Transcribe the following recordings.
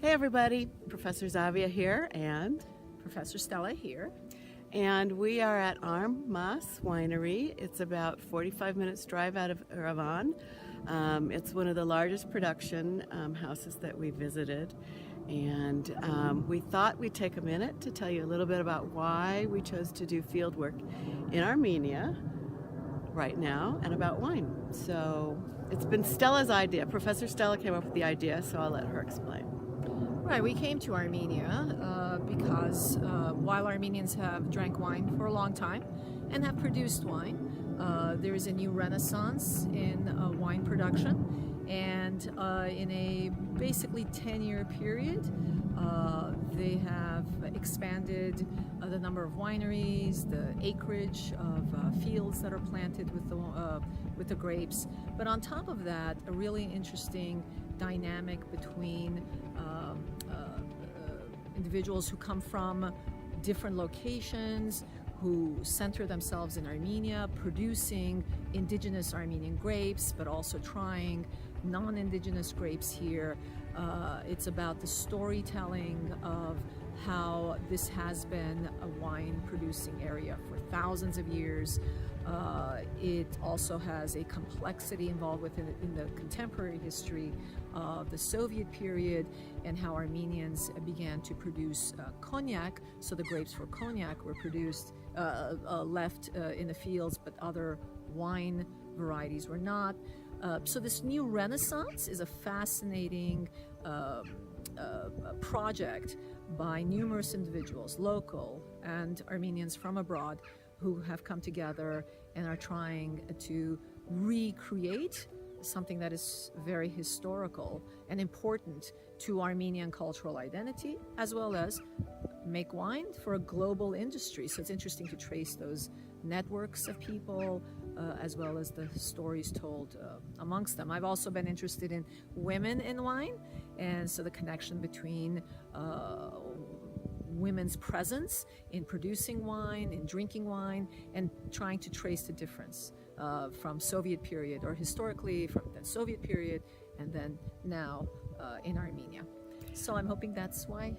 Hey everybody, Professor Xavia here and Professor Stella here. we are at Mas Winery. It's about 45 minutes drive out of Yerevan. It's one of the largest production houses that we visited, and we thought we'd take a minute to tell you a little bit about why we chose to do field work in Armenia right now and about wine. So it's been Stella's idea. Professor Stella came up with the idea, so I'll let her explain. Right, we came to Armenia because while Armenians have drank wine for a long time and have produced wine, there is a new renaissance in wine production, and in a basically 10-year period, they have expanded the number of wineries, the acreage of fields that are planted with the grapes. But on top of that, a really interesting dynamic between individuals who come from different locations, who center themselves in Armenia, producing indigenous Armenian grapes, but also trying non-indigenous grapes here. It's about the storytelling of how this has been a wine producing area for thousands of years. It also has a complexity involved within it in the contemporary history of the Soviet period and how Armenians began to produce cognac. So the grapes for cognac were produced, left in the fields, but other wine varieties were not. So this new renaissance is a fascinating project by numerous individuals, local and Armenians from abroad, who have come together and are trying to recreate something that is very historical and important to Armenian cultural identity, as well as make wine for a global industry. So it's interesting to trace those networks of people, as well as the stories told amongst them. I've also been interested in women in wine, and so the connection between women's presence in producing wine, in drinking wine, and trying to trace the difference from Soviet period, or historically from the Soviet period, and then now in Armenia. So I'm hoping that's why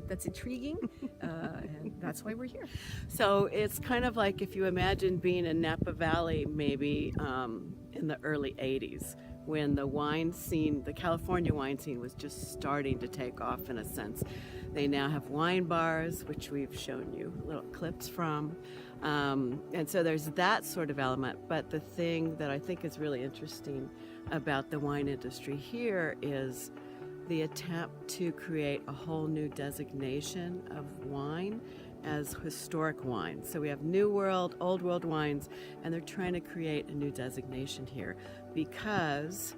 that's intriguing, and that's why we're here. So it's kind of like if you imagine being in Napa Valley maybe in the early 80s, when the wine scene, the California wine scene, was just starting to take off in a sense. They now have wine bars, which we've shown you little clips from. And so there's that sort of element. But the thing that I think is really interesting about the wine industry here is the attempt to create a whole new designation of wine as historic wine. So we have New World, Old World wines, and they're trying to create a new designation here because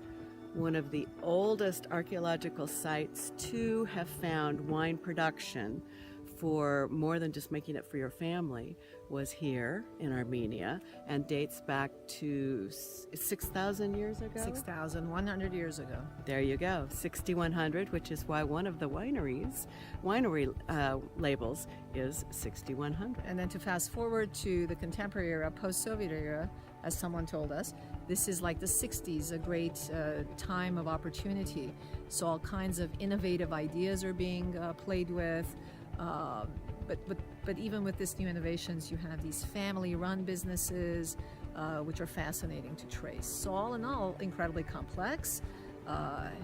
one of the oldest archaeological sites to have found wine production for more than just making it for your family was here in Armenia, and dates back to 6,000 years ago? 6,100 years ago. There you go, 6,100, which is why one of the winery labels is 6,100. And then to fast forward to the contemporary era, post-Soviet era, as someone told us, this is like the 60s, a great time of opportunity. So all kinds of innovative ideas are being played with. But even with this new innovations, you have these family-run businesses, which are fascinating to trace. So all in all, incredibly complex,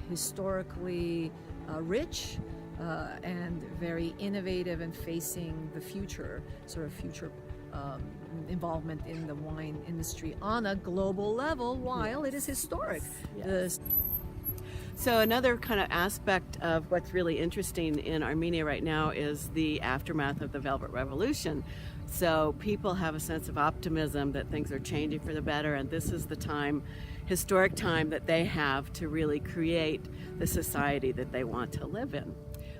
historically rich, and very innovative and facing the future, sort of future involvement in the wine industry on a global level, while it is historic. Yes. So another kind of aspect of what's really interesting in Armenia right now is the aftermath of the Velvet Revolution. So people have a sense of optimism that things are changing for the better, and this is the time, historic time, that they have to really create the society that they want to live in.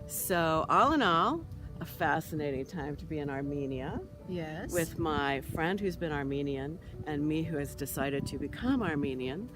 So all in all, a fascinating time to be in Armenia. Yes. With my friend who's been Armenian and me who has decided to become Armenian.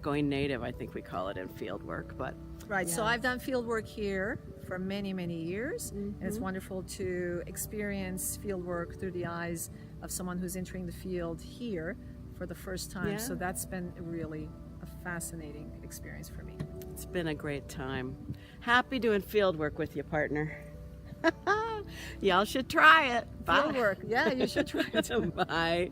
Going native, I think we call it in field work, but right. Yeah. So I've done field work here for many, many years, and it's wonderful to experience field work through the eyes of someone who's entering the field here for the first time. Yeah. So that's been really a fascinating experience for me. It's been a great time. Happy doing field work with you, partner. Y'all should try it. Bye. Field work, yeah, you should try it. Bye.